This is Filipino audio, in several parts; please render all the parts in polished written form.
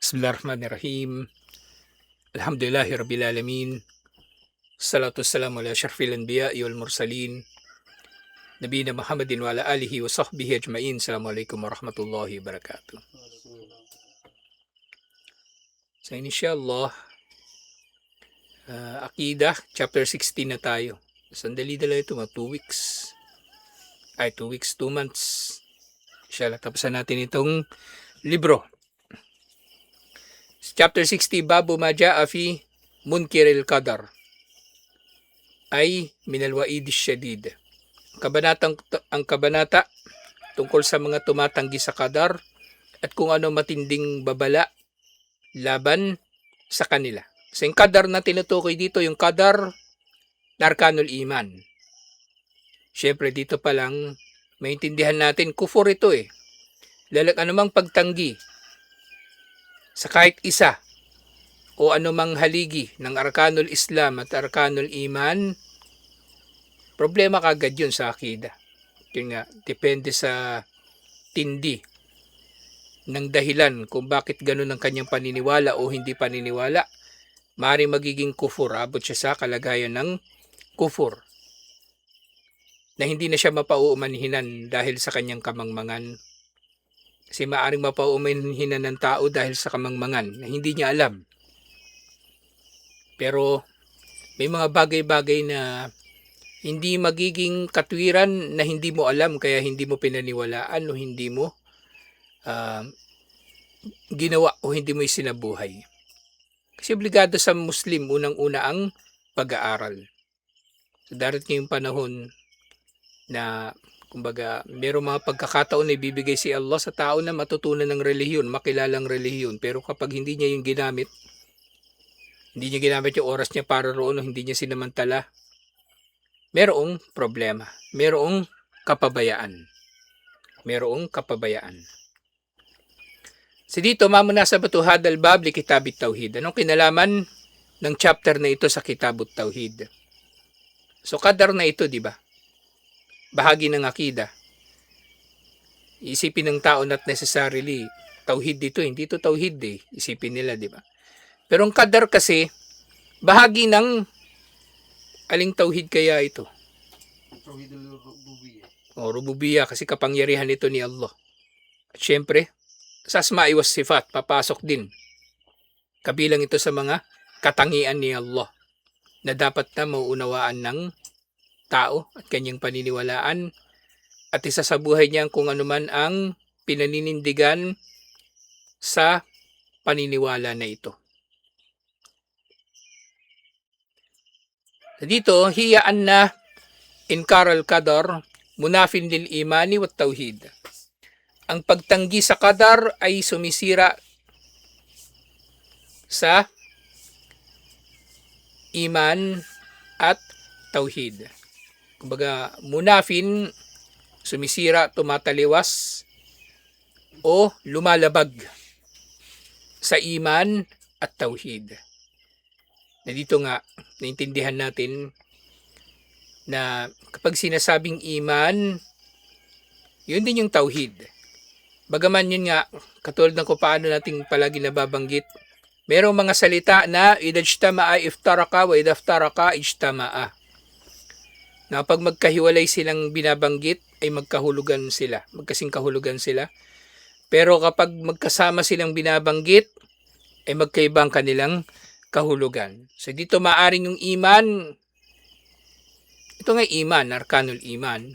Bismillahirrahmanirrahim. Alhamdulillahi Rabbil Alamin. Salatu wassalamu ala syarfil anbiya'i wal mursalin. Nabiyina Muhammadin wa ala alihi wa sahbihi ajma'in. Assalamualaikum warahmatullahi wabarakatuh. So inshallah, Aqidah, chapter 16 na tayo. Sandali dala ito, 2 weeks. 2 months. Inshallah, tapusan natin itong libro. Chapter 60, Babu ma ja'a fi munkiril qadar ay minal wa'id syadid. Ang kabanata tungkol sa mga tumatanggi sa qadar at kung ano matinding babala laban sa kanila. So yung qadar na tinutukoy dito, yung qadar na arkanul iman. Siyempre dito pa lang maintindihan natin kufur ito eh. Anumang pagtanggi sa kahit isa o anumang haligi ng arkanul Islam at arkanul iman, problema kagad yun sa akida. Yun nga, depende sa tindi ng dahilan kung bakit ganun ang kanyang paniniwala o hindi paniniwala. Maaaring magiging kufur, abot siya sa kalagayan ng kufur na hindi na siya mapauumanhinan dahil sa kanyang kamangmangan. Kasi maaaring mapauumanhinan ng tao dahil sa kamangmangan na hindi niya alam. Pero may mga bagay-bagay na hindi magiging katwiran na hindi mo alam kaya hindi mo pinaniwalaan o hindi mo ginawa o hindi mo isinabuhay. Kasi obligado sa Muslim unang-una ang pag-aaral. So darating yung panahon na kumbaga, mayroong mga pagkakataon na ibibigay si Allah sa tao na matutunan ng relihiyon, makilalang relihiyon. Pero kapag hindi niya yung ginamit, hindi niya ginamit yung oras niya para roon o hindi niya sinamantala, mayroong problema, mayroong kapabayaan. Mayroong kapabayaan. So dito, mamuna sa Batuhad al-Bab li Kitabit Tauhid. Anong kinalaman ng chapter na ito sa Kitabut Tauhid? So, qadar na ito, di ba? Bahagi ng akida. Isipin ng tao not necessarily tauhid dito, hindi ito tauhid eh. Isipin nila, di ba? Pero ang qadar kasi, bahagi ng aling tauhid kaya ito? Tauhid al-rububiyya. O rububiyya, kasi kapangyarihan ito ni Allah. At syempre, sa asma'i was sifat, papasok din. Kabilang ito sa mga katangian ni Allah na dapat na mauunawaan ng tao at kanyang paniniwalaan at isa sa buhay niya kung anuman ang pinaninindigan sa paniniwala na ito. Dito, hiya anna inkar al-qadar munafin lil imani wat tauhid. Ang pagtanggi sa qadar ay sumisira sa iman at tauhid. Kumbaga, munafin, sumisira, tumataliwas, o lumalabag sa iman at tauhid. Na dito nga, naintindihan natin na kapag sinasabing iman, yun din yung tauhid. Bagaman yun nga, katulad ng kung paano nating palagi nababanggit, merong mga salita na idajtama'a iftaraka wa idaftaraka ijtama'a. Na pag magkahiwalay silang binabanggit ay magkahulugan sila, magkasing kahulugan sila. Pero kapag magkasama silang binabanggit ay magkaibang kanilang kahulugan. So dito maaring yung iman, ito nga iman, arkanul iman,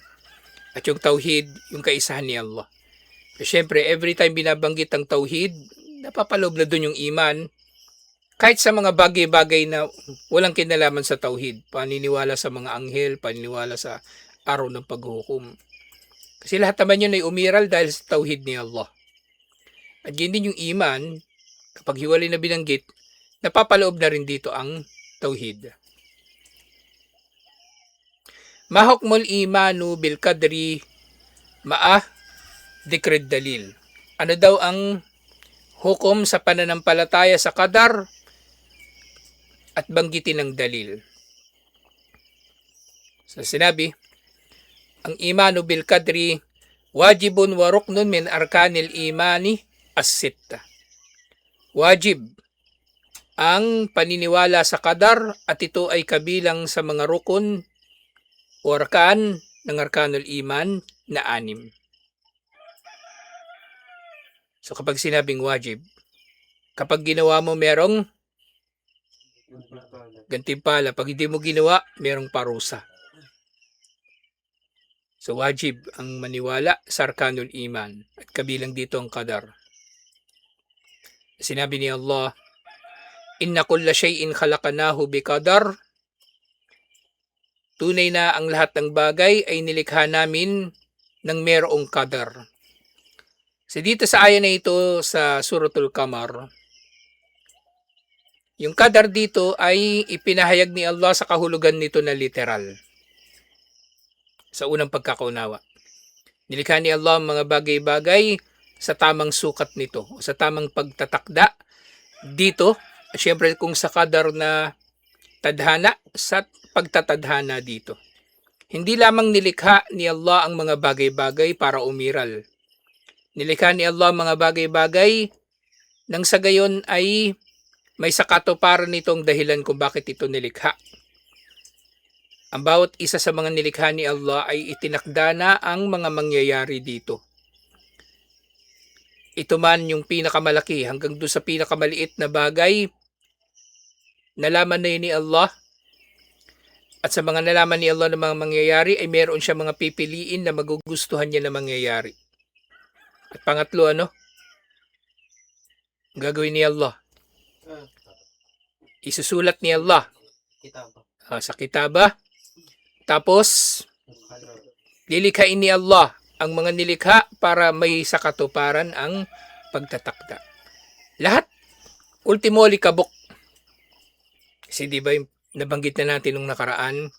at yung tauhid, yung kaisahan ni Allah. So syempre, every time binabanggit ang tauhid, napapaloob na dun yung iman. Kahit sa mga bagay-bagay na walang kinalaman sa tauhid, paniniwala sa mga anghel, paniniwala sa araw ng paghuhukom. Kasi lahat naman yun ay umiral dahil sa tauhid ni Allah. At yun din yung iman, kapag hiwalay na binanggit, napapaloob na rin dito ang tauhid. Mahukmul imanu bil kadri ma'ah dikrid dalil. Ano daw ang hukom sa pananampalataya sa qadar at banggitin ng dalil. So sinabi, ang imanu bil kadri wajibun wa ruknun min arkanil imani as-sitta. wajib ang paniniwala sa qadar at ito ay kabilang sa mga rukun o arkan ng arkanul iman na 6. So kapag sinabing wajib, kapag ginawa mo merong gantimpala, pag hindi mo ginawa merong parusa. So wajib ang maniwala sa arkanul iman at kabilang dito ang qadar. Sinabi ni Allah, inna kulla shay'in khalaqnahu biqadar. Tunay na ang lahat ng bagay ay nilikha namin ng merong qadar. So dito sa aya na ito sa Suratul Qamar, yung qadar dito ay ipinahayag ni Allah sa kahulugan nito na literal. Sa unang pagkakaunawa, nilikha ni Allah ang mga bagay-bagay sa tamang sukat nito, o sa tamang pagtatakda dito. Siyempre kung sa qadar na tadhana, sa pagtatadhana dito. Hindi lamang nilikha ni Allah ang mga bagay-bagay para umiral. Nilikha ni Allah ang mga bagay-bagay nang sa gayon ay may sakatuparan nitong dahilan kung bakit ito nilikha. Ang bawat isa sa mga nilikha ni Allah ay itinakda na ang mga mangyayari dito. Ito man yung pinakamalaki hanggang doon sa pinakamaliit na bagay, nalaman na yun ni Allah. At sa mga nalaman ni Allah ng mga mangyayari ay meron siya mga pipiliin na magugustuhan niya na mangyayari. At pangatlo, ano? Ang gagawin ni Allah, isusulat ni Allah sa kitaba. Tapos lilikhain ni Allah ang mga nilikha para may sakatuparan ang pagtatakda. Lahat ultimo likabok. Kasi di ba nabanggit na natin nung nakaraan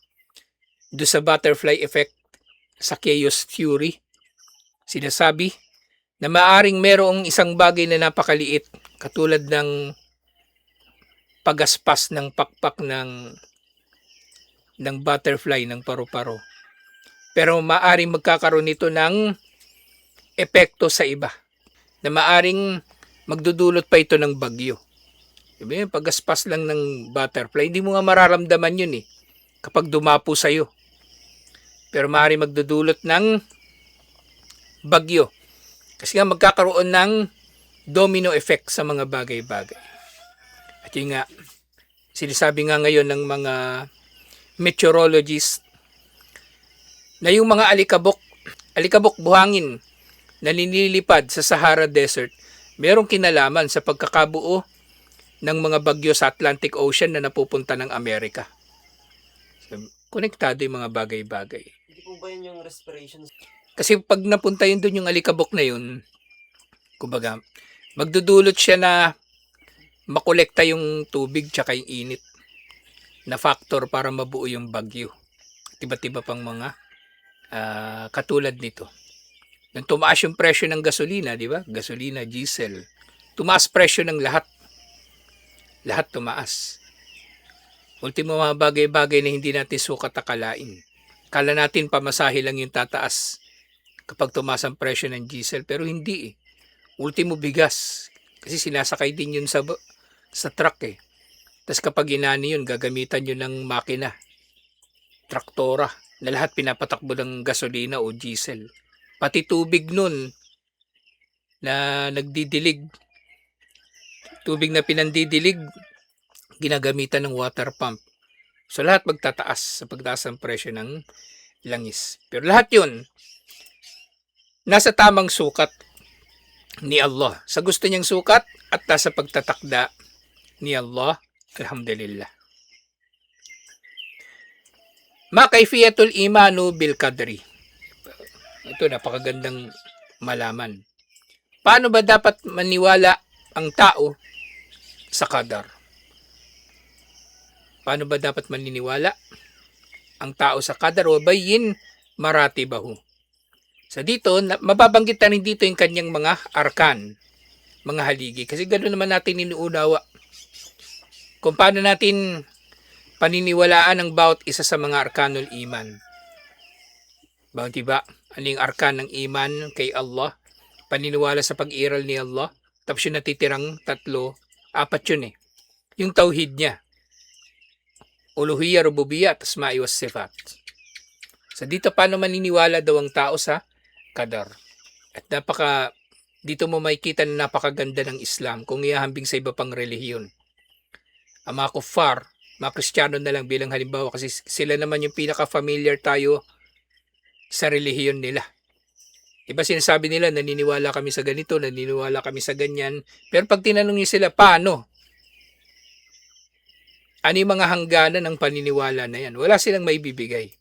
do sa butterfly effect sa chaos theory, sinasabi na maaring merong isang bagay na napakaliit katulad ng pagaspas ng pakpak ng butterfly, ng paru-paro. Pero maaring magkakaroon nito ng epekto sa iba na maaring magdudulot pa ito ng bagyo. Diba, pagaspas lang ng butterfly, hindi mo nga mararamdaman yun kapag dumapo sa'yo. Pero maaring magdudulot ng bagyo. Kasi nga magkakaroon ng domino effect sa mga bagay-bagay. At yun nga, sinasabi nga ngayon ng mga meteorologists na yung mga alikabok buhangin na nililipad sa Sahara Desert, merong kinalaman sa pagkakabuo ng mga bagyo sa Atlantic Ocean na napupunta ng Amerika. So, konektado yung mga bagay-bagay. Hindi po ba yun yung respiration? Kasi pag napunta yun doon yung alikabok na yun, kumbaga, magdudulot siya na makolekta yung tubig tsaka yung init na factor para mabuo yung bagyo. Iba't-iba pang mga katulad nito. Nang tumaas yung presyo ng gasolina, di ba? Gasolina, diesel. Tumaas presyo ng lahat. Lahat tumaas. Ultimo mga bagay-bagay na hindi natin sukat akalain. Kala natin pamasahe lang yung tataas kapag tumaas ang presyo ng diesel, pero hindi Ultimo bigas. Kasi sinasakay din yun sa truck Tapos kapag inani yun, gagamitan yun ng makina. Traktora. Na lahat pinapatakbo ng gasolina o diesel. Pati tubig nun na nagdidilig. Tubig na pinandidilig, ginagamitan ng water pump. So lahat magtataas sa pagtaas ng presyo ng langis. Pero lahat yun, nasa tamang sukat ni Allah. Sa gusto niyang sukat at nasa pagtatakda ni Allah. Alhamdulillah. Ma kayfiyatul imanu bil qadri. Ito napakagandang malaman. Paano ba dapat maniwala ang tao sa qadar? Paano ba dapat maniniwala ang tao sa qadar? Wa bayyin maratibahu. Sa dito, mababanggit na rin dito yung kanyang mga arkan, mga haligi. Kasi gano'n naman natin inuunawa. Kung paano natin paniniwalaan ang bawat isa sa mga arkanul iman. Diba? Ano yung arkan ng iman kay Allah? Paniniwala sa pag-iral ni Allah. Tapos yung natitirang 3, 4 yun eh. Yung tauhid niya. Uluhiyya, rububiyya, at asma'i was sifat. So dito paano maniniwala daw ang tao sa qadar. At dito mo makikita na napakaganda ng Islam kung ihahambing sa iba pang relihiyon. Ang mga kuffar, mga Kristiyano na lang bilang halimbawa kasi sila naman yung pinaka-familiar tayo sa relihiyon nila. Iba sinasabi nila, naniniwala kami sa ganito, naniniwala kami sa ganyan. Pero pag tinanong niyo sila, paano? Ano yung mga hangganan ng paniniwala na yan? Wala silang maibibigay.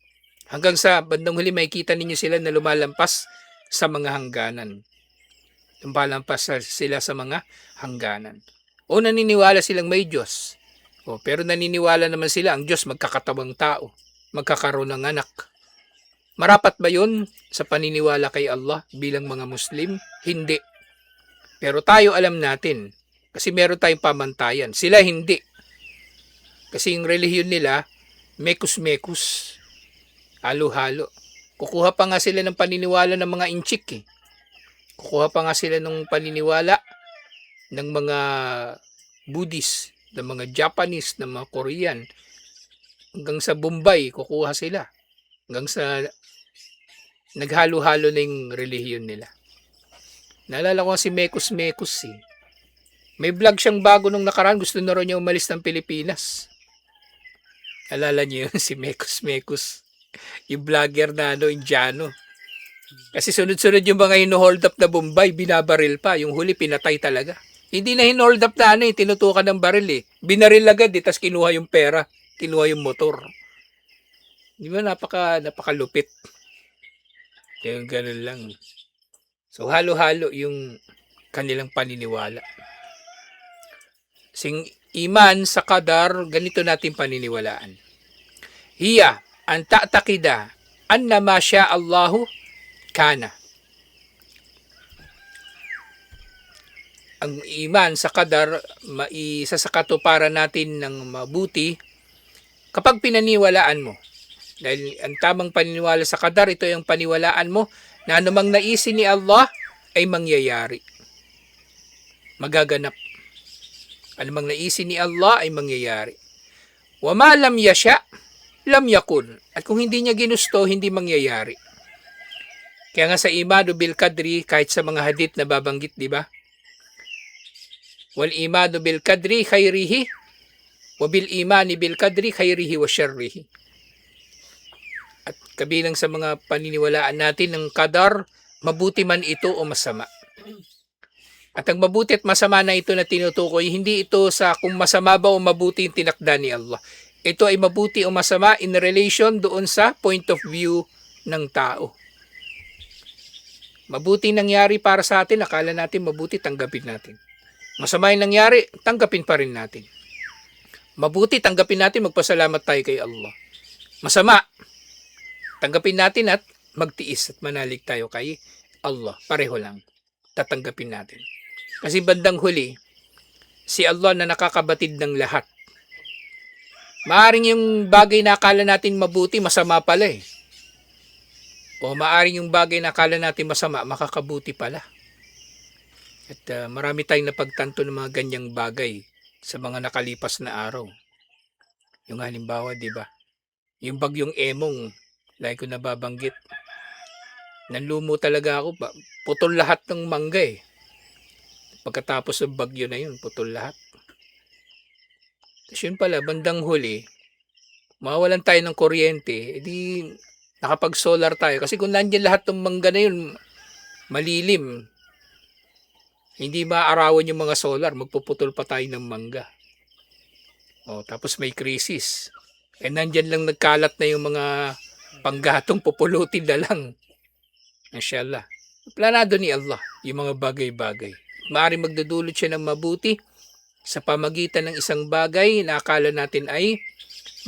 Hanggang sa bandang huli makikita ninyo sila na lumalampas sa mga hangganan. Lumalampas sila sa mga hangganan. O naniniwala silang may Diyos. Pero naniniwala naman sila ang Diyos magkakatawang tao. Magkakaroon ng anak. Marapat ba yun sa paniniwala kay Allah bilang mga Muslim? Hindi. Pero tayo alam natin. Kasi meron tayong pamantayan. Sila hindi. Kasi yung relihiyon nila, mekus-mekus. Halo-halo. Kukuha pa nga sila ng paniniwala ng mga inchik eh. Kukuha pa nga sila ng paniniwala ng mga Buddhist, ng mga Japanese, ng mga Korean. Hanggang sa Bombay, kukuha sila. Hanggang sa naghalo-halo na yung relihiyon nila. Naalala ko si Mekus Mekus eh. May vlog siyang bago nung nakaraan. Gusto na rin niya umalis ng Pilipinas. Alala niyo yun, si Mekus Mekus. Yung vlogger na Indiano. Kasi sunod-sunod yung mga hino-hold up na Bombay, binabaril pa. Yung huli, pinatay talaga. Hindi na hino-hold up na tinutukan ng baril eh. Binaril agad tapos kinuha yung pera. Kinuha yung motor. Di ba napakalupit? Yung ganun lang. So halo-halo yung kanilang paniniwala. Sing iman sa qadar, ganito natin paniniwalaan. Hiya an ta'taqida anna ma syaa Allahu kana. Ang iman sa qadar, isa sa katuparan natin ng mabuti kapag pinaniwalaan mo. Dahil ang tamang paniniwala sa qadar, ito yung paniwalaan mo na anumang naisin ni Allah ay mangyayari. Magaganap. Anumang naisin ni Allah ay mangyayari. Wa ma lam yasha, lam yakun. At kung hindi niya ginusto, hindi mangyayari. Kaya nga sa imanu bil kadri, kahit sa mga hadith na babanggit, di ba? Wal imanu bil kadri khairihi, wa bil imani bil kadri khairihi wa syarrihi. At kabilang sa mga paniniwalaan natin ng qadar, mabuti man ito o masama. At ang mabuti at masama na ito na tinutukoy, hindi ito sa kung masama ba o mabuti yung tinakda ni Allah. Ito ay mabuti o masama in relation doon sa point of view ng tao. Mabuti nangyari para sa atin, akala natin mabuti, tanggapin natin. Masama yung nangyari, tanggapin pa rin natin. Mabuti, tanggapin natin, magpasalamat tayo kay Allah. Masama, tanggapin natin at magtiis at manalig tayo kay Allah. Pareho lang, tatanggapin natin. Kasi bandang huli, si Allah na nakakabatid ng lahat. Maaring yung bagay na akala natin mabuti, masama pala eh. O maaring yung bagay na akala natin masama, makakabuti pala. At marami tayong napagtanto ng mga ganyang bagay sa mga nakalipas na araw. Yung halimbawa, di ba? Yung bagyong Emong, lagi ko nababanggit. Nanlumo talaga ako. Putol lahat ng mangga eh. Pagkatapos ng bagyo na yun, putol lahat. Tapos yun pala, bandang huli, mawalan tayo ng kuryente, edi nakapag-solar tayo. Kasi kung nandiyan lahat ng mangga na yun, malilim, hindi maaarawan yung mga solar, magpuputol pa tayo ng mangga. Tapos may krisis. Nandyan lang nagkalat na yung mga panggatong, pupulutin na lang. Inshallah. Planado ni Allah yung mga bagay-bagay. Maaaring magdudulot siya ng mabuti sa pamagitan ng isang bagay na akala natin ay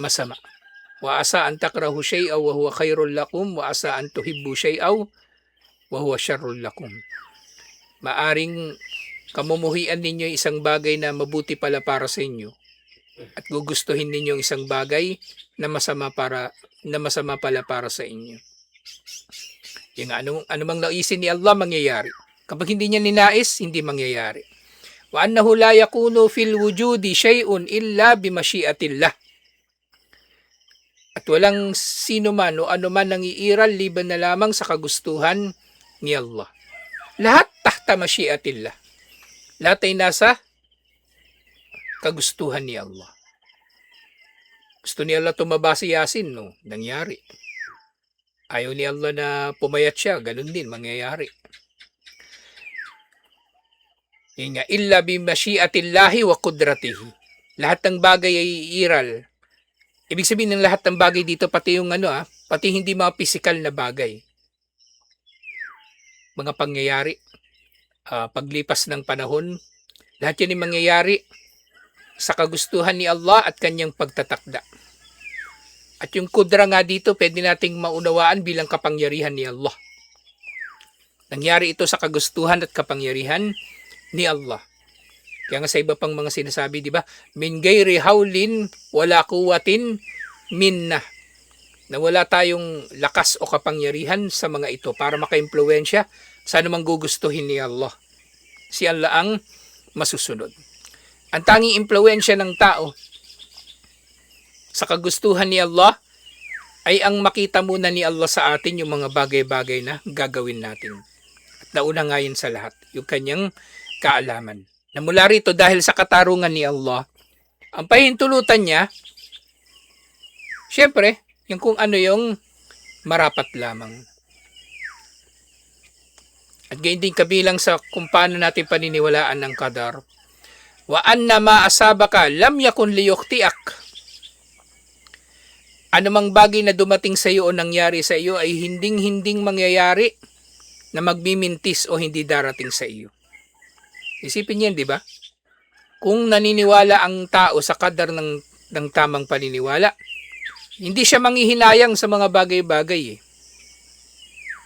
masama. Wa asa an takrahu shay'aw wa huwa khairul lakum wa asa an tuhibbu shay'aw wa huwa syarrul lakum. Maaring kamumuhian ninyo isang bagay na mabuti pala para sa inyo at gugustuhin ninyo isang bagay na masama pala para sa inyo. Yung anumang naisin ni Allah mangyayari. Kapag hindi niya ninais, hindi mangyayari. Wa annahu la yakunu fil wujudi syai'un illa bimasyiatillah. At walang sino man o anuman nang iiral liban na lamang sa kagustuhan ni Allah. Lahat tahta masyiatillah. Lahat ay nasa kagustuhan ni Allah. Gusto ni Allah tumaba si Yasin, no? Nangyari. Ayaw ni Allah na pumayat siya, ganun din, mangyayari. Yun nga, illa bimasyiatillahi wa qudratihi. Lahat ng bagay ay iiral. Ibig sabihin ng lahat ng bagay dito, pati yung pati hindi mga physical na bagay. Mga pangyayari, paglipas ng panahon, lahat yan ay mangyayari sa kagustuhan ni Allah at kanyang pagtatakda. At yung kudra nga dito, pwede nating maunawaan bilang kapangyarihan ni Allah. Nangyari ito sa kagustuhan at kapangyarihan ni Allah. Kaya nga sa iba pang mga sinasabi, di ba? Min gayri hawlin wala quwwatin minna. Na wala tayong lakas o kapangyarihan sa mga ito para maka-impluwensya sa anumang gugustuhin ni Allah. Si Allah ang masusunod. Ang tanging impluwensya ng tao sa kagustuhan ni Allah ay ang makita muna ni Allah sa atin yung mga bagay-bagay na gagawin natin. At nauna nga yun sa lahat, yung kanyang kaalaman. Na mula rito dahil sa katarungan ni Allah, ang pahintulutan niya, syempre, yung kung ano yung marapat lamang. At gayon din kabilang sa kung paano natin paniniwalaan ng qadar. Wa anna ma asabaka lam yakun liyukhtiak. Anumang bagay na dumating sa iyo o nangyari sa iyo ay hinding-hinding mangyayari na magmimintis o hindi darating sa iyo. Isipin niyan, di ba? Kung naniniwala ang tao sa qadar ng tamang paniniwala, hindi siya manghihinayang sa mga bagay-bagay eh.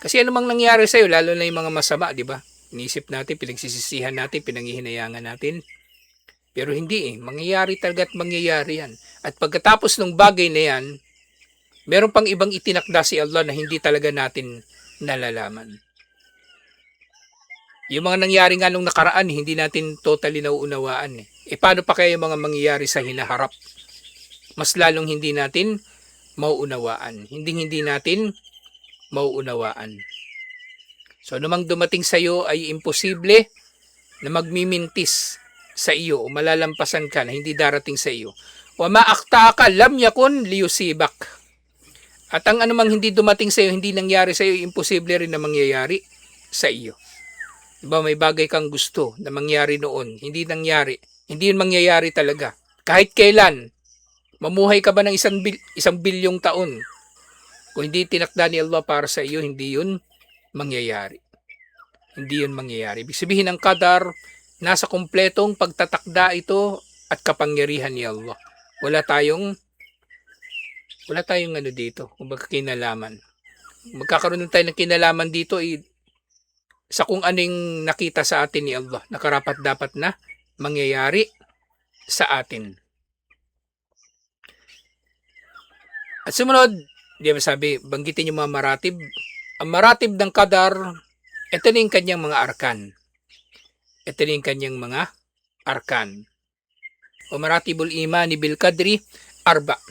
Kasi anumang nangyari sa iyo, lalo na yung mga masama, di ba? Inisip natin, pinagsisisihan natin, pinanghihinayangan natin. Pero hindi eh, mangyayari talaga at mangyayari yan. At pagkatapos ng bagay na yan, meron pang ibang itinakda si Allah na hindi talaga natin nalalaman. Yung mga nangyari nga nung nakaraan, hindi natin totally nauunawaan eh. E paano pa kaya yung mga mangyayari sa hinaharap? Mas lalong hindi natin mauunawaan. Hindi natin mauunawaan. So anumang dumating sa iyo ay imposible na magmimintis sa iyo o malalampasan ka na hindi darating sa iyo. Wa ma akhtaka lam yakun liyusibak. At ang anumang hindi dumating sa iyo, hindi nangyari sa iyo, imposible rin na mangyayari sa iyo. Diba may bagay kang gusto na mangyari noon, hindi nangyari, hindi yun mangyayari talaga. Kahit kailan, mamuhay ka ba ng isang bilyong taon, kung hindi tinakda ni Allah para sa iyo, hindi yun mangyayari. Hindi yun mangyayari. Ibig sabihin ng qadar, nasa kumpletong pagtatakda ito at kapangyarihan ni Allah. Wala tayong dito, kumbaga kinalaman. Magkakaroon tayo ng kinalaman dito sa kung anong nakita sa atin ni Allah na karapat dapat na mangyayari sa atin. At sumunod, di ba sabi, banggitin yung mga maratib. Ang maratib ng qadar, ito na yung kanyang mga arkan. Ito na yung kanyang mga arkan. O maratibul imani bil qadri, arba.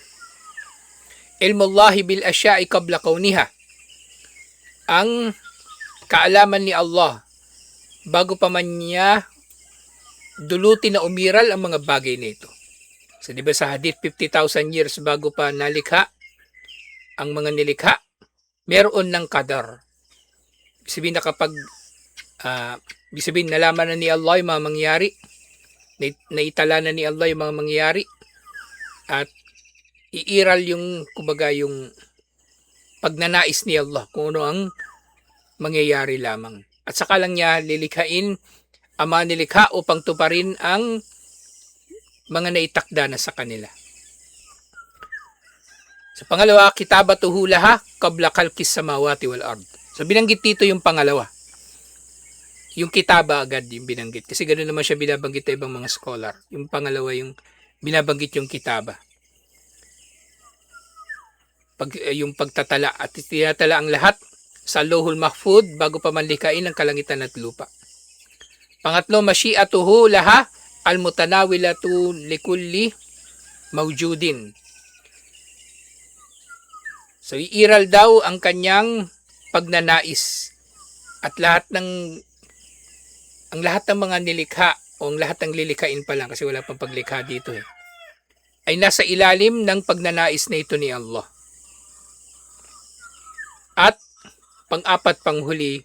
Ilmullahi bil asya'i qabla kauniha. Ang kaalaman ni Allah bago pa man niya dulutin na umiral ang mga bagay na ito. So di ba sa hadith 50,000 years bago pa nalikha ang mga nilikha, meron ng qadar. Ibig sabihin na kapag nalaman na ni Allah yung mga mangyari, naitala na ni Allah yung mga mangyari, at iiral yung kumbaga yung pagnanais ni Allah kung ano ang mangyayari lamang. At saka lang niya lilikhain ang mga nilikha upang tuparin ang mga naitakda na sa kanila. Sa pangalawa, kitabatuhu laha qabla khalqis samawati wal ard. So binanggit dito yung pangalawa. Yung kitaba agad yung binanggit. Kasi ganoon naman siya binabanggit sa ibang mga scholar. Yung pangalawa yung binabanggit yung kitaba. Yung pagtatala at tinatala ang lahat sa Lauhul Mahfud bago pa manlikain ang kalangitan at lupa. Pangatlo, masyiatuhu laha al-mutanawilatu likulli mawjudin. So, iiral daw ang kanyang pagnanais at lahat ng mga nilikha o ang lahat ng lilikhain pa lang kasi wala pang paglikha dito ay nasa ilalim ng pagnanais na ito ni Allah. At pang-apat, panghuli,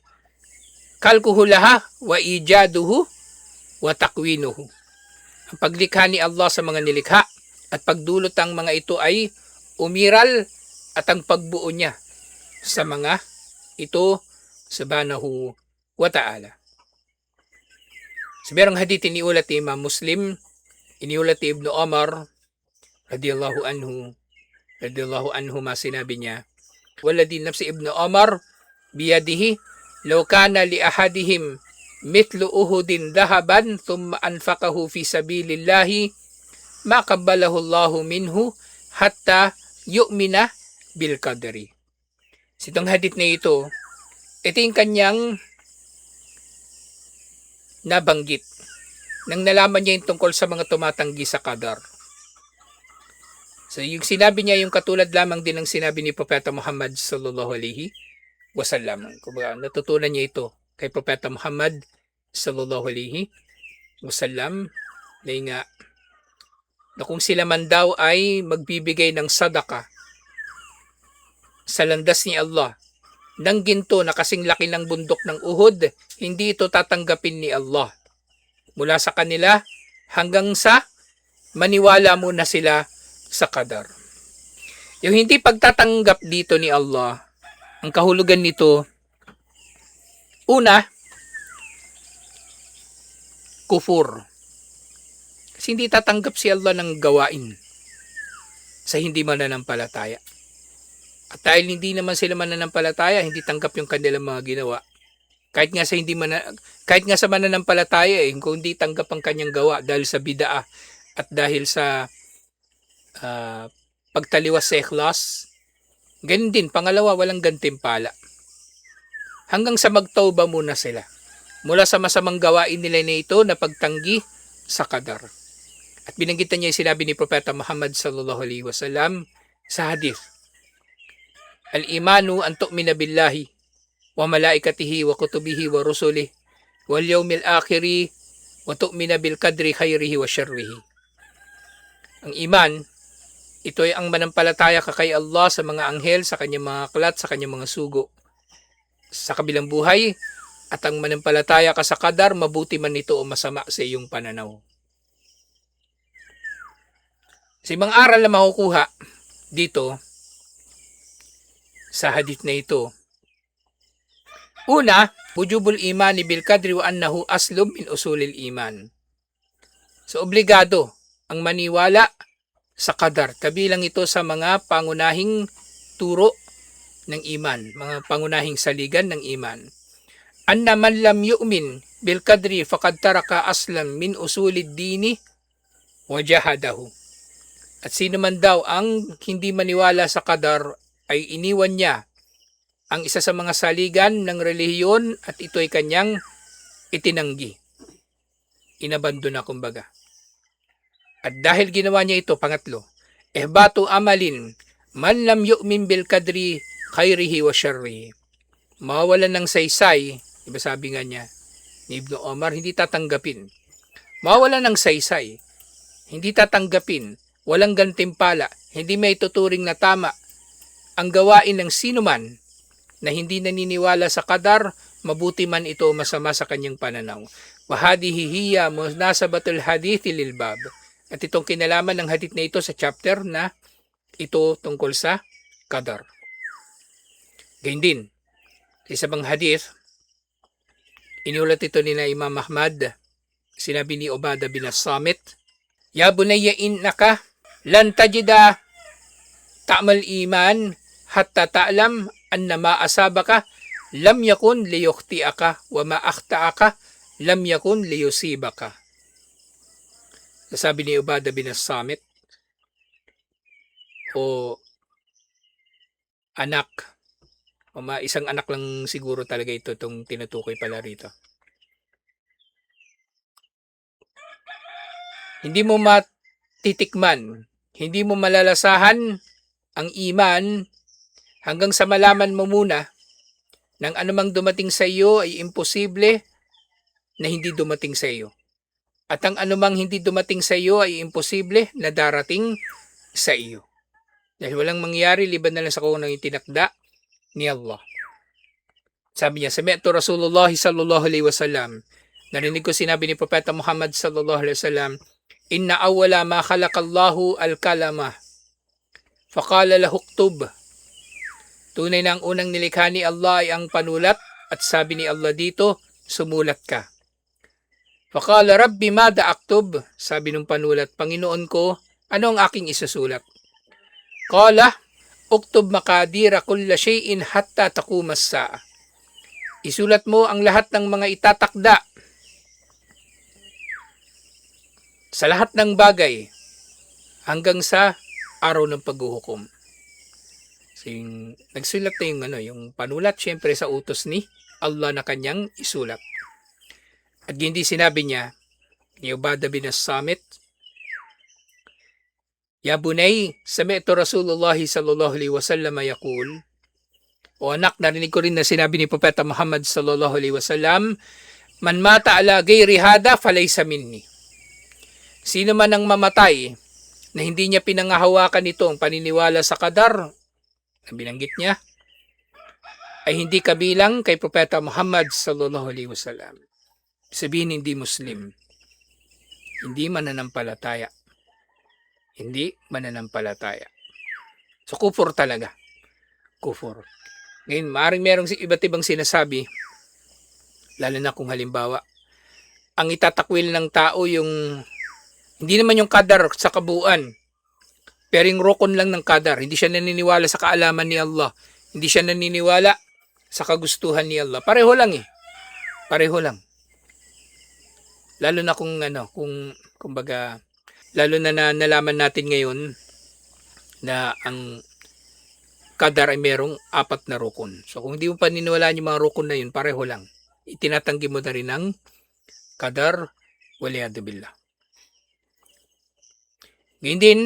kalkuhu laha wa ijaduhu wa takwinuhu. Ang paglikha ni Allah sa mga nilikha at pagdulot ang mga ito ay umiral at ang pagbuo niya sa mga ito subhanahu wa ta'ala. Sa merong hadith iniulat ni Imam Muslim, iniulat ni Ibn Umar radiyallahu anhu sinabi niya, walladhi nafsi Ibn Umar biyadihi law kana li ahadihim mithlu uhudin dhahaban thumma anfaqahu fi sabilillahi ma qabbalahu Allahu minhu hatta yu'mina bil qadri. Itong hadith na ito yung kanyang nabanggit nang nalaman niya yung tungkol sa mga tumatanggi sa qadar. So yung sinabi niya yung katulad lamang din ng sinabi ni Propeta Muhammad sallallahu alaihi wasallam. Kumbaga natutunan niya ito kay Propeta Muhammad sallallahu alaihi wasallam na kung sila man daw ay magbibigay ng sadaka sa landas ni Allah ng ginto na kasing laki ng bundok ng Uhud, hindi ito tatanggapin ni Allah mula sa kanila hanggang sa maniwala muna sila sa qadar. Yung hindi pagtatanggap dito ni Allah, ang kahulugan nito, una, kufur. Kasi hindi tatanggap si Allah ng gawain sa hindi mananampalataya. At dahil hindi naman sila mananampalataya, hindi tanggap yung kanilang mga ginawa. Kahit nga sa mananampalataya kung hindi tanggap ang kanyang gawa dahil sa bid'ah at dahil sa pagtaliwas sa ikhlas, ganun din, pangalawa, walang gantimpala. Hanggang sa magtauba muna sila mula sa masamang gawain nila na ito na pagtanggi sa qadar. At binanggitan niya yung sinabi ni Propeta Muhammad sallallahu alaihi wasallam sa hadith, al-imanu an tu'mina billahi wa malaikatihi wa kutubihi wa rusulihi wal yawmil akhiri wa tu'mina bil qadri khairihi wa syarrihi. Ang iman, ito ay ang manampalataya ka kay Allah sa mga anghel, sa kanyang mga aklat, sa kanyang mga sugo sa kabilang buhay, at ang manampalataya ka sa qadar, mabuti man ito o masama sa iyong pananaw. Sa ibang aral na makukuha dito sa hadith na ito, una, wujubul imani bil qadri wa annahu aslum min usulil iman. So obligado ang maniwala sa qadar. Kabilang ito sa mga pangunahing turo ng iman, mga pangunahing saligan ng iman. Anna man lam yu'min bil qadri faqad taraka aslam min usulid dini wa jahadahu. At sino man daw ang hindi maniwala sa qadar ay iniwan niya ang isa sa mga saligan ng relihiyon at ito ay kanyang itinanggi. Inabandona kumbaga. At dahil ginawa niya ito, pangatlo, ihbatu amalin man lam yu'min bil qadri khairihi wa syarrihi. Mawawalan ng saysay, diba sabi nga niya ni Ibn Umar, hindi tatanggapin. Mawawalan ng saysay, hindi tatanggapin, walang gantimpala, hindi may tuturing na tama ang gawain ng sinuman na hindi naniniwala sa qadar, mabuti man ito o masama sa kanyang pananaw. Wa hadhihi hiya munasabatul hadithi lil bab. At itong kinalaman ng hadith na ito sa chapter na ito tungkol sa qadar. Gayun din, sa isang hadith, iniulat ito ni Imam Ahmad, sinabi ni Ubadah bin As-Samit, ya bunayya innaka lan tajida ta'mal iman hatta ta'lam anna ma asabaka lam yakun liyukhti'aka wa ma akhta'aka lam yakun liyusibaka. Sabi ni Ubadah bin As-Samit, o anak, o isang anak lang siguro talaga ito itong tinutukoy pala rito. Hindi mo matitikman, hindi mo malalasahan ang iman hanggang sa malaman mo muna nang anumang dumating sa iyo ay imposible na hindi dumating sa iyo. At ang anumang hindi dumating sa iyo ay imposible na darating sa iyo. Dahil walang mangyari liban na lang sa kung anong itinakda ni Allah. Sabi niya, sami'tu Rasulullah sallallahu alaihi wasallam. Narinig ko sinabi ni Propeta Muhammad sallallahu alaihi wasallam, inna awwala ma khalaqallahu al-kalama. Faqala lahu uktub. Tunay na ang unang nilikha ni Allah ay ang panulat at sabi ni Allah dito, sumulat ka. Faqala Rabbi mada aktub. Sabi ng panulat, Panginoon ko, ano ang aking isusulat? Qala, uktub makadira kulla shay'in hatta taqumas sa'a. Isulat mo ang lahat ng mga itatakda sa lahat ng bagay hanggang sa araw ng paghuhukom. So nagsulat na yung panulat syempre sa utos ni Allah na kanyang isulat. At hindi sinabi niya, ni Ubadah bin As-Samit, Ya bunay, sami'tu Rasulullah sallallahu alaihi wasallam yaqul, o anak, narinig ko rin na sinabi ni Propeta Muhammad sallallahu alaihi wasallam, man mata ala ghairi hada falaysa minni. Sino man ang mamatay na hindi niya pinangahawakan ito ang paniniwala sa qadar, na binanggit niya, ay hindi kabilang kay Propeta Muhammad sallallahu alaihi wasallam. Sabihin hindi Muslim, hindi mananampalataya. Hindi mananampalataya. So kufur talaga. Kufur. Ngayon, maaaring merong iba't ibang sinasabi, lalo na kung halimbawa, ang itatakwil ng tao yung, hindi naman yung qadar sa kabuuan, pero yung rukun lang ng qadar. Hindi siya naniniwala sa kaalaman ni Allah. Hindi siya naniniwala sa kagustuhan ni Allah. Pareho lang eh. Pareho lang. Lalo na kung kumbaga, lalo na nalaman natin ngayon na ang qadar ay merong 4 na rukun. So kung hindi mo paniniwalaan yung mga rukun na yun, pareho lang. Itinatanggi mo na rin ang qadar, waliyadu billah. Ngayon din,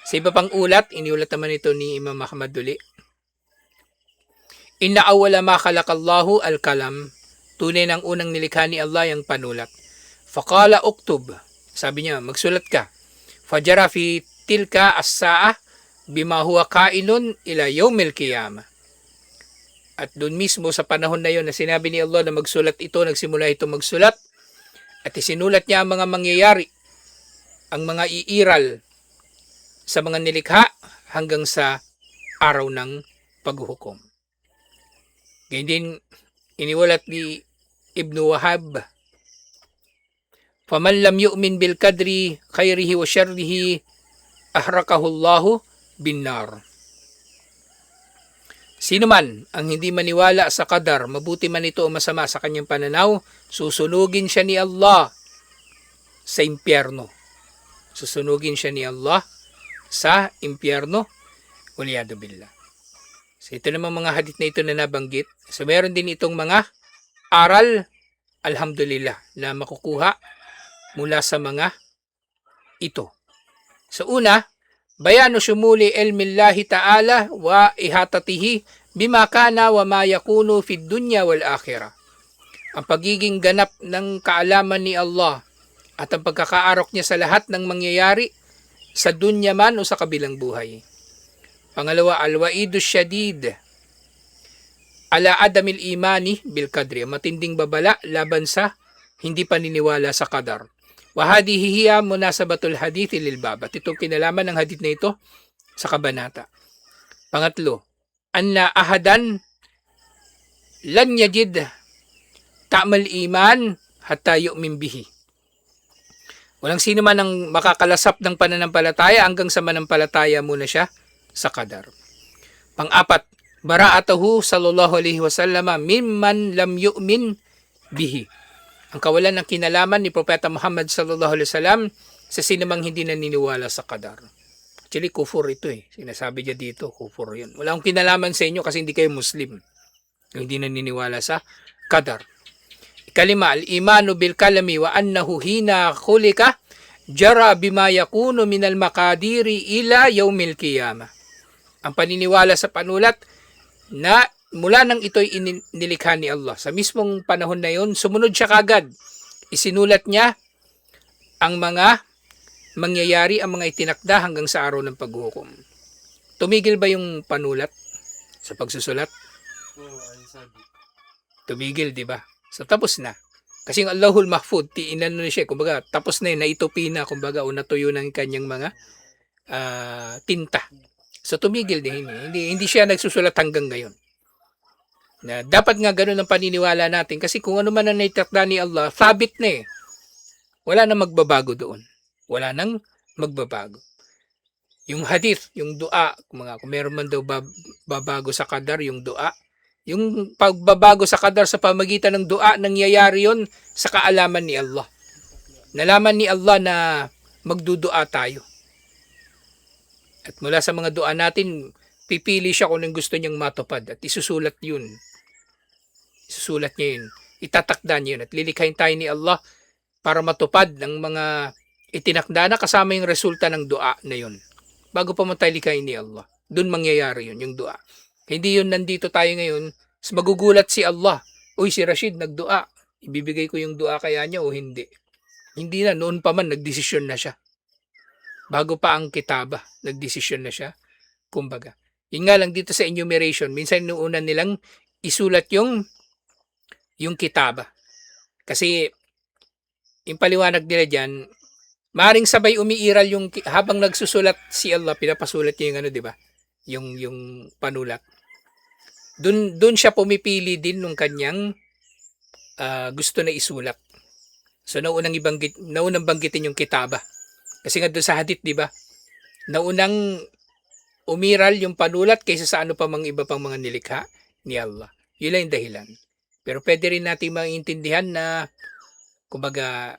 sa iba pang ulat, iniulat naman ito ni Imam Ahmad Duli. Inna awwala ma khalaqallahu al-kalam. Tunay ng unang nilikha ni Allah yung panulat. Faqala uktub. Sabi niya, magsulat ka. Fajara fi tilka as-sa'ah bima huwa kainun ila yawmil qiyamah. At doon mismo sa panahon na yon na sinabi ni Allah na magsulat ito, nagsimula ito magsulat. At isinulat niya ang mga mangyayari, ang mga iiral sa mga nilikha hanggang sa araw ng paghuhukom. Ganyan din iniwalat ni Ibn Wahab, faman lam yu'min bil kadri khairihi wa syarrihi ahrakahu Allahu bin nar. Sino man ang hindi maniwala sa qadar, mabuti man ito o masama sa kanyang pananaw, susunugin siya ni Allah sa impyerno. Susunugin siya ni Allah sa impyerno. Waliyadu billah. So ito naman mga hadith na ito na nabanggit. So meron din itong mga aral, alhamdulillah, na makukuha mula sa mga ito. So una, bayanu syumuli ilmillahi ta'ala wa ihatatihi bima kana wa ma yakunu fid dunya wal akhirah. Ang pagiging ganap ng kaalaman ni Allah at ang pagkakaarok niya sa lahat ng mangyayari sa dunya man o sa kabilang buhay. Pangalawa, al-wa'idu syadid ala adamil imani bil kadri. Matinding babala laban sa hindi paniniwala sa qadar. Wahadihi hiya munasabatul hadithi lil bab. At itong kinalaman ng hadith na ito sa kabanata. Pangatlo, anna ahadan lan yajid ta'mal iman hatta yu'min bihi. Walang sino man ang makakalasap ng pananampalataya hanggang sa manampalataya muna siya sa qadar. Pang-apat, bara'atuhu sallallahu alaihi wasallam mimman lam yu'min bihi. Ang kawalan ng kinalaman ni Propeta Muhammad sallallahu alaihi wasallam sa sinumang hindi naniniwala sa qadar. Actually, kufur ito eh. Sinasabi niya dito, kufur yun. Wala akong kinalaman sa inyo kasi hindi kayo Muslim. Yung hindi naniniwala sa qadar. Ikalima, al-imanu bil kalami wa annahu hina khulika jara bima yakunu minal makadiri ila yaumil qiyamah. Ang paniniwala sa panulat na mula nang ito'y nilikha ni Allah, sa mismong panahon na yon, sumunod siya kagad. Isinulat niya ang mga mangyayari, ang mga itinakda hanggang sa araw ng paghuhukom. Tumigil ba yung panulat sa pagsusulat? Oo, ayun sabi. Tumigil, di ba? So tapos na. Kasi yung Allahul Mahfud, inano na siya, kumbaga, tapos na yun, naitupi na, kumbaga, o natuyo ng kanyang mga tinta. So tumigil din, hindi siya nagsusulat hanggang ngayon. Na dapat nga ganun ang paniniwala natin, kasi kung ano man ang naitakda ni Allah, sabit na eh. Wala nang magbabago doon. Wala nang magbabago. Yung hadith, yung dua, kung meron man daw babago sa qadar, yung dua, yung pagbabago sa qadar sa pamagitan ng dua, nangyayari yon sa kaalaman ni Allah. Nalaman ni Allah na magdudua tayo. At mula sa mga dua natin, pipili siya kung anong gusto niyang matupad at isusulat yun. Isusulat niya yun. Itatakda niya yun at lilikhain tayo ni Allah para matupad ng mga itinakda na kasama yung resulta ng dua na yun. Bago pa man tayo likhain ni Allah. Doon mangyayari yun, yung dua. Hindi yun nandito tayo ngayon, magugulat si Allah. Uy, si Rashid nagdua. Ibibigay ko yung dua kaya niya o hindi. Hindi na, noon pa man nagdesisyon na siya. Bago pa ang kitaba, nagdesisyon na siya. Kumbaga. Yun nga lang dito sa enumeration, minsan nuuna nilang isulat yung kitaba. Kasi yung paliwanag nila dyan, maring sabay umiiral yung habang nagsusulat si Allah, pinapasulat niya yung ano, di ba? Yung panulat. Doon siya pumipili din ng kanyang gusto na isulat. So naunang banggitin yung kitaba. Kasi nga doon sa hadith, di ba? Naunang umiral yung panulat kaysa sa ano pa mga iba pang mga nilikha ni Allah. Yun lang yung dahilan. Pero pwede rin natin maintindihan na kumbaga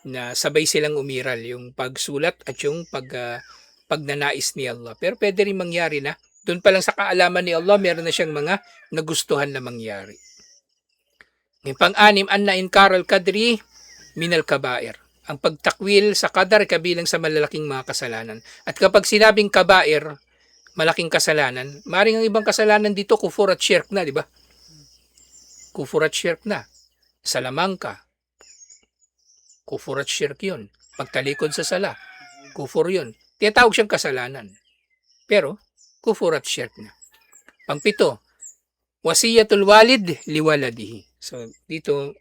na sabay silang umiral yung pagsulat at yung pagnanais ni Allah. Pero pwede rin mangyari na doon pa lang sa kaalaman ni Allah, meron na siyang mga nagustuhan na mangyari. Ng pang-anim, anna inkaral kadri minal kabair. Ang pagtakwil sa qadar kabilang sa malalaking mga kasalanan. At kapag sinabing kabair, malaking kasalanan, maring ang ibang kasalanan dito, kufur at syirk na, di ba? Kufur at syirk na. Salamangka, kufur at syirk yun. Pagtalikod sa sala, kufur yun. Tinatawag siyang kasalanan. Pero, kufur at syirk na. Pangpito, wasiyatul walid liwaladihi. So, dito,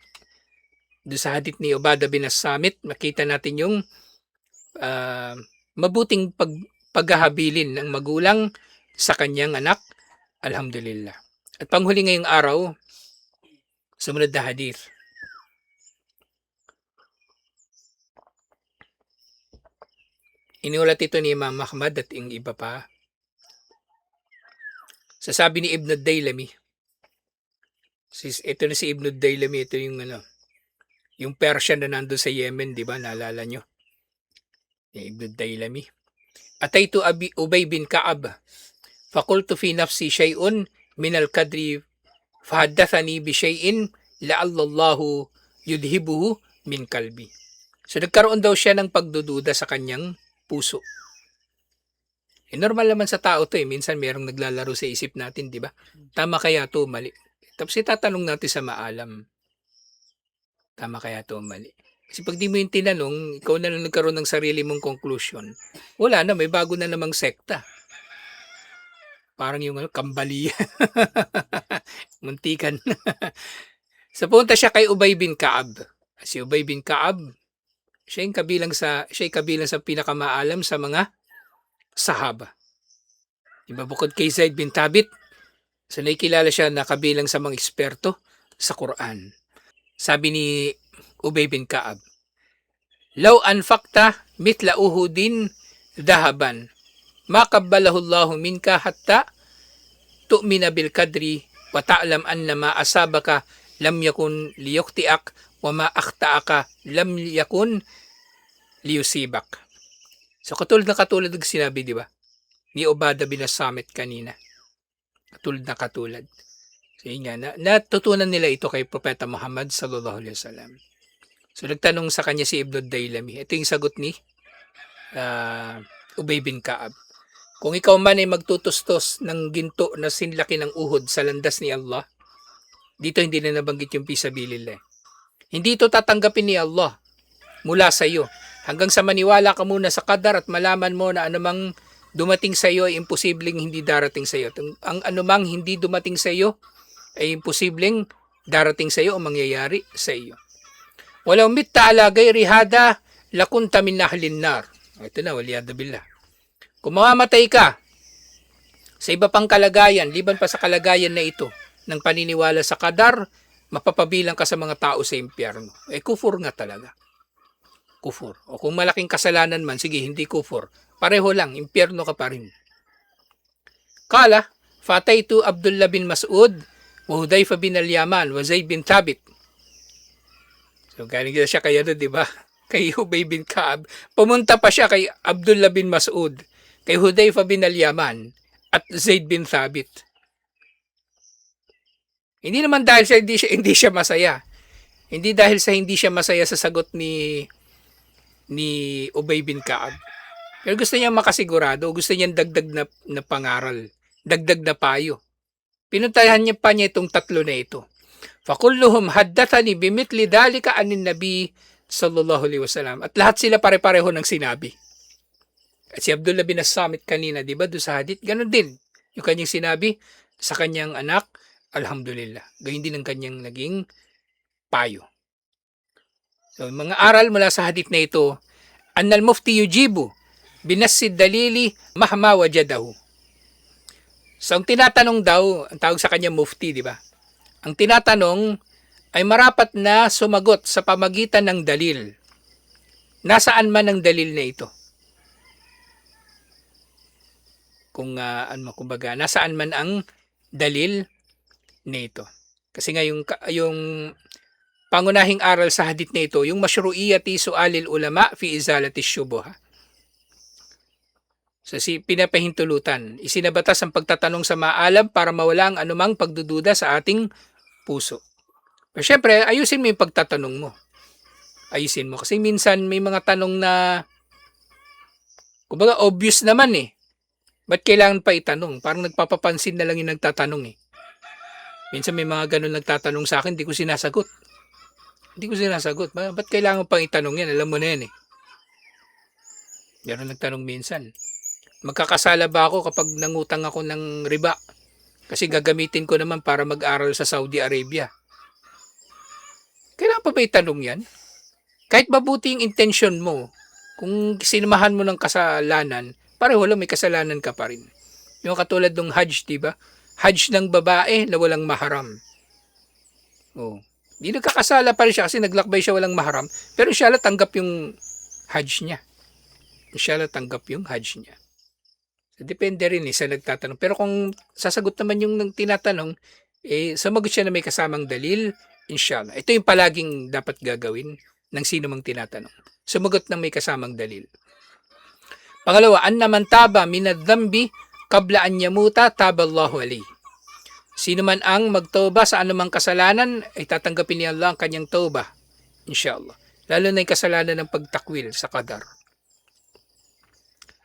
doon sa hadith ni Ubadah bin As-Samit, makita natin yung mabuting paghahabilin ng magulang sa kanyang anak. Alhamdulillah. At panghuli ngayong araw, sumunod na hadith. Inulat ito ni Imam Ahmad at yung iba pa. Sasabi ni Ibn ad-Daylami. Ito na si Ibn ad-Daylami, ito yung yung Persian na nandun sa Yemen, di ba? Naalala nyo? Ibn ad-Daylami. Ataytu Ubay bin Ka'ab. Fakultu fi nafsi shay'un min al-kadri fahaddathani bi shay'in la'allallahu yudhibuhu min kalbi. So nagkaroon daw siya ng pagdududa sa kanyang puso. Normal naman sa tao to eh. Minsan merong naglalaro sa isip natin, di ba? Tama kaya to, mali. Tapos itatanong natin sa maalam. Tama kaya to, mali. Kasi pag di mo yung tinanong, ikaw na lang nagkaroon ng sarili mong conclusion. Wala na, may bago na namang sekta. Parang yung kambaliya. Muntikan. Sa punta siya kay Ubay bin Ka'ab. Si Ubay bin Ka'ab, siya yung kabilang sa pinakamaalam sa mga sahaba. Diba, bukod kay Zaid bin Thabit, so nakikilala siya na kabilang sa mga eksperto sa Quran. Sabi ni Ubay bin Ka'ab, "Law anfaqta mitla uhudin dahaban, ma qabbalahu Allahu minka hatta tu'mina bil kadri wa ta'lam anna ma asabaka lam yakun liyukhti'ak wa ma akhta'aka lam yakun liyusibak." So katulad ng sinabi, di ba? Ni Ubadah bin As-Samit kanina. Katulad. So yun nga, natutunan nila ito kay Propeta Muhammad sallallahu alaihi wasallam. So nagtanong sa kanya si Ibn Dailami. Ito yung sagot ni Ubay bin Ka'ab. Kung ikaw man ay magtutustos ng ginto na sinlaki ng uhod sa landas ni Allah, dito hindi na nabanggit yung fisabilillah. Hindi ito tatanggapin ni Allah mula sa iyo. Hanggang sa maniwala ka muna sa qadar at malaman mo na anumang dumating sa iyo ay imposibleng hindi darating sa iyo. Ang anumang hindi dumating sa iyo ay imposibleng darating sa iyo o mangyayari sa iyo. Walau mitta ala gayri hada lakunta min ahlin nar. Ito na, waliyadu billah. Kung mamamatay ka sa iba pang kalagayan, liban pa sa kalagayan na ito, ng paniniwala sa qadar, mapapabilang ka sa mga tao sa impyerno. Kufur nga talaga. Kufur. O kung malaking kasalanan man, sige, hindi kufur. Pareho lang, impyerno ka pa rin. Kala, fataytu Abdullah bin Mas'ud, wa Hudayfa bin al-Yaman, wa Zayd bin Thabit. So, galing siya kay ano, di ba? Kay Ubay bin Ka'ab. Pumunta pa siya kay Abdullah bin Mas'ud, kay Hudayfa bin al-Yaman, at Zayd bin Thabit. Hindi naman dahil hindi siya masaya. Hindi dahil sa hindi siya masaya sa sagot ni Ubay bin Ka'ab. Pero gusto niya makasigurado, gusto niya dagdag na pangaral, dagdag na payo. Pinuntahan niya pa niya itong tatlo na ito. Fakulluhum haddathani bimitli dhalika anin nabi sallallahu alaihi wasallam. At lahat sila pare-pareho ng sinabi. At si Abdullah bin As-Samit kanina, di ba, doon sa hadith, ganun din. Yung kanyang sinabi sa kanyang anak, alhamdulillah. Gayun din ang kanyang naging payo. So, mga aral mula sa hadith na ito, annal mufti yujibu binassid dalili mahma wajadahu. So, ang tinatanong daw, ang tawag sa kanya mufti, di ba? Ang tinatanong ay marapat na sumagot sa pamagitan ng dalil. Nasaan man ang dalil na ito? Kumbaga, nasaan man ang dalil na ito? Kasi nga yung pangunahing aral sa hadith na ito, yung masyru'iyati su'alil ulama fi izalati syubuha. So, pinapahintulutan, isinabatas ang pagtatanong sa maalam para mawala ang anumang pagdududa sa ating puso. Pero syempre, ayusin mo yung pagtatanong mo. Ayusin mo. Kasi minsan may mga tanong na kumbaga obvious naman eh. Ba't kailangan pa itanong? Parang nagpapapansin na lang yung nagtatanong eh. Minsan may mga ganun nagtatanong sa akin, hindi ko sinasagot. Ba't kailangan pang itanong yan? Alam mo na yan eh. Meron nagtanong minsan. Magkakasala ba ako kapag nangutang ako ng riba? Kasi gagamitin ko naman para mag-aral sa Saudi Arabia. Kailangan pa ba itanong yan? Kahit mabuti yung intention mo, kung sinamahan mo ng kasalanan, pareho lang may kasalanan ka pa rin. Yung katulad ng Hajj, di ba? Hajj ng babae na walang maharam. Oh. Di nagkakasala pa rin siya kasi naglakbay siya walang maharam, pero inshallah tanggap yung Hajj niya. So, depende rin sa nagtatanong. Pero kung sasagot naman yung tinatanong, sumagot siya na may kasamang dalil, inshallah. Ito yung palaging dapat gagawin ng sino mang tinatanong. Sumagot ng may kasamang dalil. Pangalawa, anna man taba minadh-dhanbi qabla an yamuta taballahu alayhi. Sino man ang magtoba sa anumang kasalanan, ay tatanggapin ni Allah ang kanyang toba. Inshallah. Lalo na yung kasalanan ng pagtakwil sa qadar.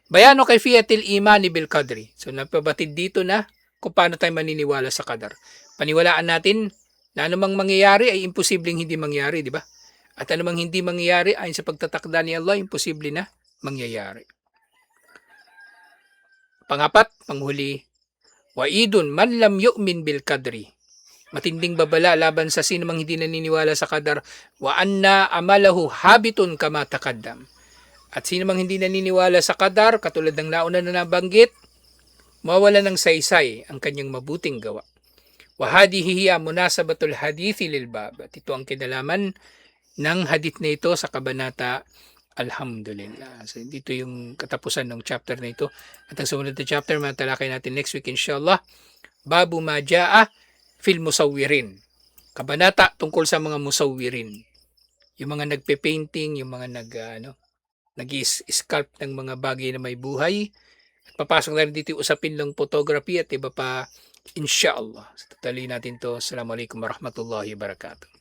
Bayano kayfiyatil imani bil qadri. So napabatid dito na kung paano tayo maniniwala sa qadar. Paniwalaan natin na anumang mangyayari ay imposibleng hindi mangyari, di ba? At anumang hindi mangyayari ayon sa pagtatakda ni Allah, imposible na mangyayari. Pangapat, panghuli, wa'idun man lam yu'min bil qadri. Matinding babala laban sa sino mang hindi naniniwala sa qadar, wa anna amalahu habitun kama taqaddam. At sino mang hindi naniniwala sa qadar, katulad ng nauna na nabanggit, mawala ng saysay ang kanyang mabuting gawa. Wa hadihi hiya munasabatul hadithi lil bab. At ito ang kinalaman ng hadith na ito sa kabanata Alhamdulillah. So dito yung katapusan ng chapter na ito. At ang sumunod na chapter, matalakay natin next week inshallah. Babu ma jaa fil musawwirin. Kabanata tungkol sa mga musawwirin. Yung mga nagpe-painting, yung mga nag-sculpt ng mga bagay na may buhay. At papasok na rin dito yung usapin ng photography at iba pa inshallah. So, tutuloy natin to. Assalamualaikum warahmatullahi wabarakatuh.